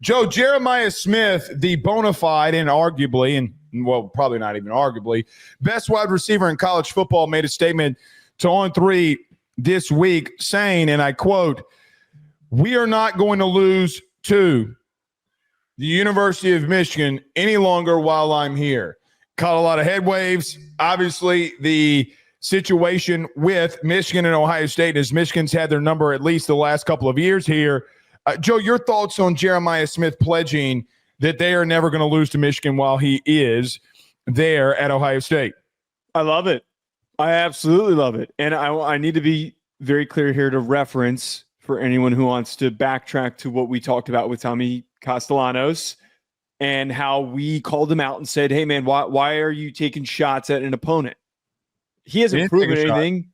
Joe, Jeremiah Smith, the bona fide and arguably, and well, probably not even arguably, best wide receiver in college football, made a statement to On3 this week saying, and I quote, "We are not going to lose to the University of Michigan any longer while I'm here." Caught a lot of head waves. Obviously, the situation with Michigan and Ohio State is Michigan's had their number at least the last couple of years here. Joe, your thoughts on Jeremiah Smith pledging that they are never going to lose to Michigan while he is there at Ohio State? I love it. I absolutely love it. And I need to be very clear here to reference for anyone who wants to backtrack to what we talked about with Tommy Castellanos and how we called him out and said, hey, man, why are you taking shots at an opponent? He hasn't proven anything.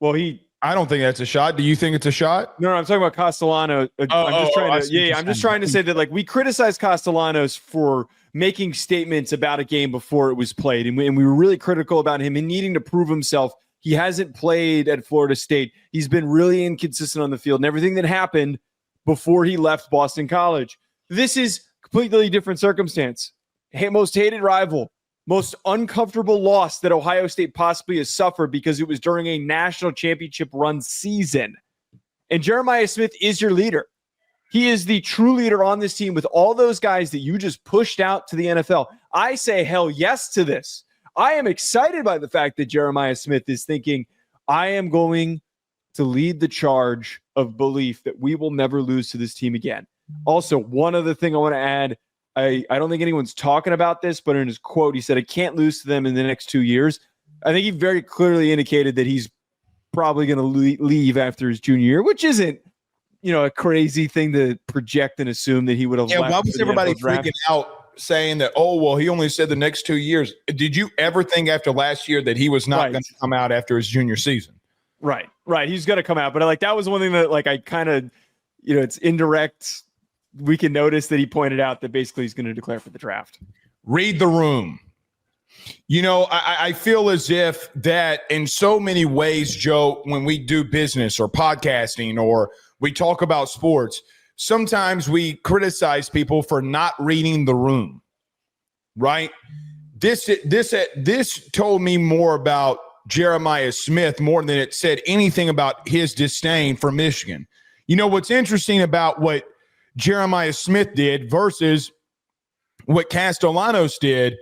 Well, I don't think that's a shot. Do you think it's a shot? No, I'm talking about Castellanos. I'm just trying to say that, like, we criticized Castellanos for making statements about a game before it was played, and we were really critical about him and needing to prove himself. He hasn't played at Florida State. He's been really inconsistent on the field, and everything that happened before he left Boston College. This is completely different circumstance. Most hated rival. Most uncomfortable loss that Ohio State possibly has suffered because it was during a national championship run season. And Jeremiah Smith is your leader. He is the true leader on this team with all those guys that you just pushed out to the NFL. I say hell yes to this. I am excited by the fact that Jeremiah Smith is thinking, I am going to lead the charge of belief that we will never lose to this team again. Also, one other thing I want to add, I don't think anyone's talking about this, but in his quote, he said, I can't lose to them in the next 2 years. I think he very clearly indicated that he's probably going to leave after his junior year, which isn't, a crazy thing to project and assume that he would have left. Why was everybody freaking out saying that, oh, well, he only said the next 2 years? Did you ever think after last year that he was not going to come out after his junior season? Right. He's going to come out. But that was one thing that I kind of, it's indirect. We can notice that he pointed out that basically he's going to declare for the draft. Read the room. I feel as if that in so many ways, Joe, when we do business or podcasting or we talk about sports, sometimes we criticize people for not reading the room, right? This told me more about Jeremiah Smith more than it said anything about his disdain for Michigan. What's interesting about what Jeremiah Smith did versus what Castellanos did,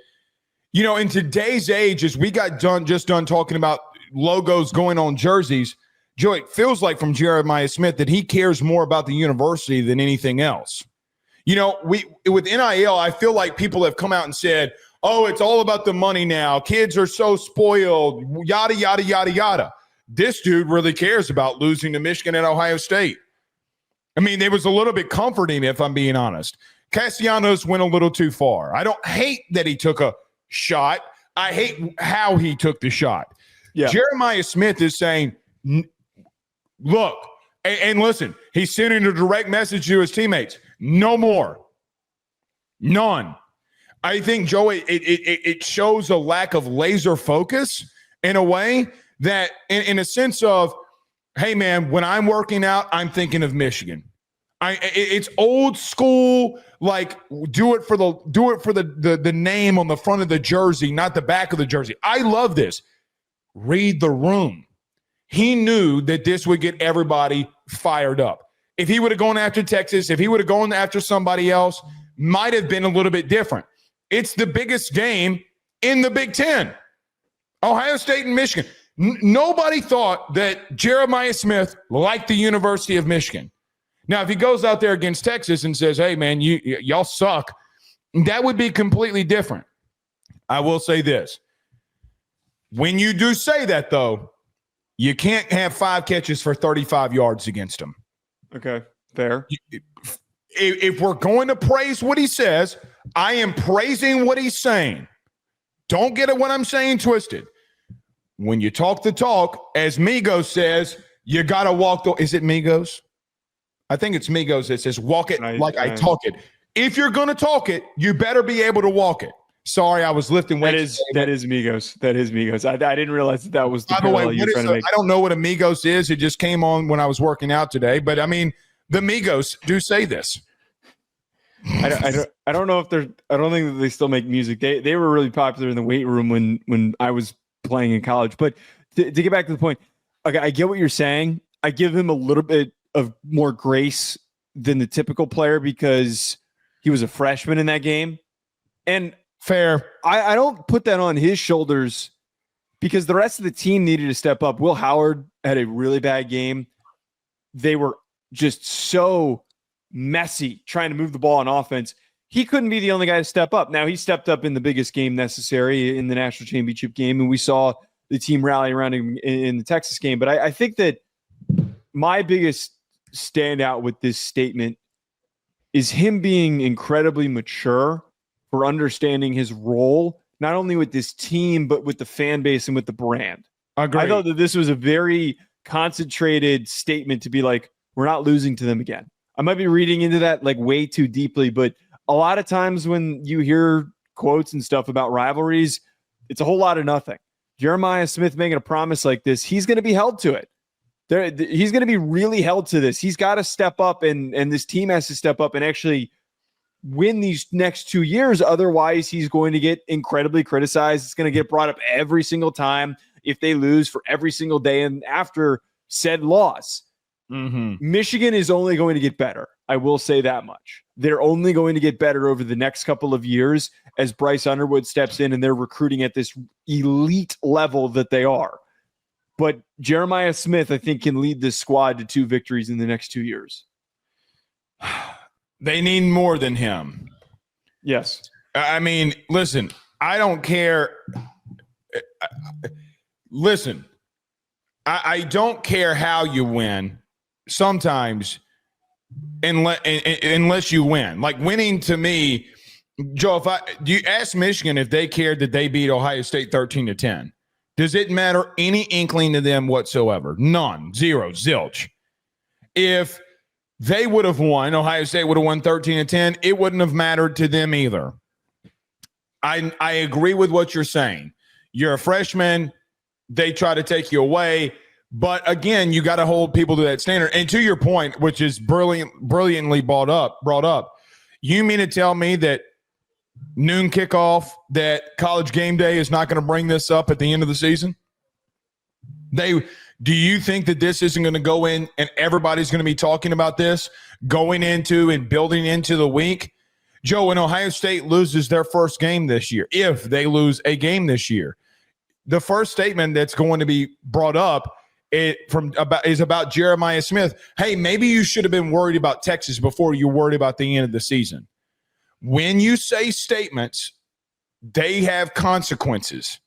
in today's age, as we got done talking about logos going on jerseys, Joe, it feels like from Jeremiah Smith that he cares more about the university than anything else. With NIL, I feel like people have come out and said, oh, it's all about the money now. Kids are so spoiled, yada, yada, yada, yada. This dude really cares about losing to Michigan and Ohio State. I mean, it was a little bit comforting, if I'm being honest. Castellanos went a little too far. I don't hate that he took a shot. I hate how he took the shot. Yeah. Jeremiah Smith is saying, look, and listen, he's sending a direct message to his teammates. No more. None. I think, Joe, it shows a lack of laser focus in a way that in a sense of, hey, man, when I'm working out, I'm thinking of Michigan. It's old school, like do it for the name on the front of the jersey, not the back of the jersey. I love this. Read the room. He knew that this would get everybody fired up. If he would have gone after Texas, if he would have gone after somebody else, might have been a little bit different. It's the biggest game in the Big Ten. Ohio State and Michigan. Nobody thought that Jeremiah Smith liked the University of Michigan. Now, if he goes out there against Texas and says, hey, man, y'all suck, that would be completely different. I will say this. When you do say that, though, you can't have 5 catches for 35 yards against him. Okay, fair. If we're going to praise what he says, I am praising what he's saying. Don't get it what I'm saying twisted. When you talk the talk, as Migos says, you got to walk the – is it Migos? I think it's Migos that says walk it like I talk it. If you're going to talk it, you better be able to walk it. Sorry, I was lifting weights. That is Migos. That is Migos. I didn't realize that was the parallel you're trying to make. I don't know what Amigos is. It just came on when I was working out today. But, I mean, the Migos do say this. I don't know if I don't think that they still make music. They were really popular in the weight room when I was playing in college. But to get back to the point, okay, I get what you're saying. I give him a little bit of more grace than the typical player because he was a freshman in that game. And fair. I don't put that on his shoulders because the rest of the team needed to step up. Will Howard had a really bad game. They were just so messy trying to move the ball on offense. He couldn't be the only guy to step up. Now, he stepped up in the biggest game necessary in the national championship game, and we saw the team rally around him in the Texas game. But I think that my biggest standout with this statement is him being incredibly mature for understanding his role, not only with this team, but with the fan base and with the brand. Agreed. I thought that this was a very concentrated statement to be like, we're not losing to them again. I might be reading into that like way too deeply, but a lot of times when you hear quotes and stuff about rivalries, it's a whole lot of nothing. Jeremiah Smith making a promise like this, he's going to be held to it. He's going to be really held to this. He's got to step up, and this team has to step up and actually win these next 2 years. Otherwise, he's going to get incredibly criticized. It's going to get brought up every single time if they lose for every single day and after said loss. Mm-hmm. Michigan is only going to get better. I will say that much. They're only going to get better over the next couple of years as Bryce Underwood steps in and they're recruiting at this elite level that they are. But Jeremiah Smith, I think, can lead this squad to 2 victories in the next 2 years. They need more than him. Yes. I mean, listen, I don't care. Listen, I don't care how you win sometimes unless you win. Like winning to me, Joe, do you ask Michigan if they cared that they beat Ohio State 13-10? Does it matter any inkling to them whatsoever? None. Zero. Zilch. If they would have won, Ohio State would have won 13-10, it wouldn't have mattered to them either. I agree with what you're saying. You're a freshman. They try to take you away. But again, you got to hold people to that standard. And to your point, which is brilliantly brought up, you mean to tell me that noon kickoff, that College Game Day is not going to bring this up at the end of the season? Do you think that this isn't going to go in and everybody's going to be talking about this going into and building into the week? Joe, when Ohio State loses their first game this year, if they lose a game this year, the first statement that's going to be brought up is about Jeremiah Smith. Hey, maybe you should have been worried about Texas before you worried about the end of the season. When you say statements, they have consequences.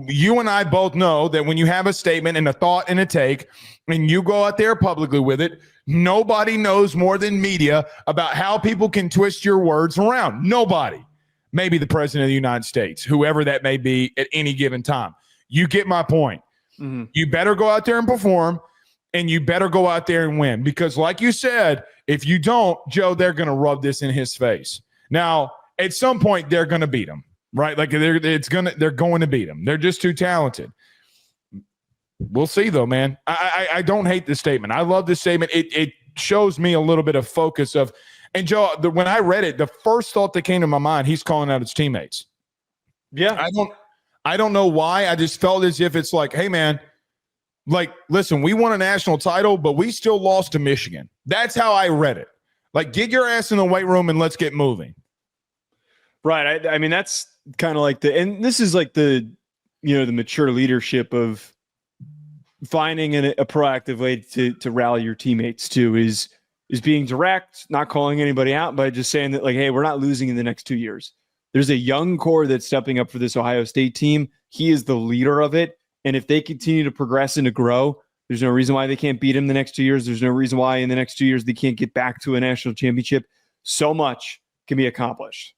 You and I both know that when you have a statement and a thought and a take, and you go out there publicly with it, nobody knows more than media about how people can twist your words around. Nobody. Maybe the president of the United States, whoever that may be at any given time. You get my point. Mm-hmm. You better go out there and perform, and you better go out there and win. Because like you said, if you don't, Joe, they're going to rub this in his face. Now, at some point, they're going to beat him, right? Like they're going to beat him. They're just too talented. We'll see, though, man. I don't hate this statement. I love this statement. It shows me a little bit of focus of – and, Joe, when I read it, the first thought that came to my mind, he's calling out his teammates. Yeah. I don't know why. I just felt as if it's like, hey, man, like, listen, we won a national title, but we still lost to Michigan. That's how I read it. Like, get your ass in the weight room and let's get moving. Right. I mean, that's kind of like and this is like the mature leadership of finding a proactive way to rally your teammates too is being direct, not calling anybody out, but just saying that, like, hey, we're not losing in the next 2 years. There's a young core that's stepping up for this Ohio State team. He is the leader of it. And if they continue to progress and to grow, there's no reason why they can't beat him the next 2 years. There's no reason why in the next 2 years they can't get back to a national championship. So much can be accomplished.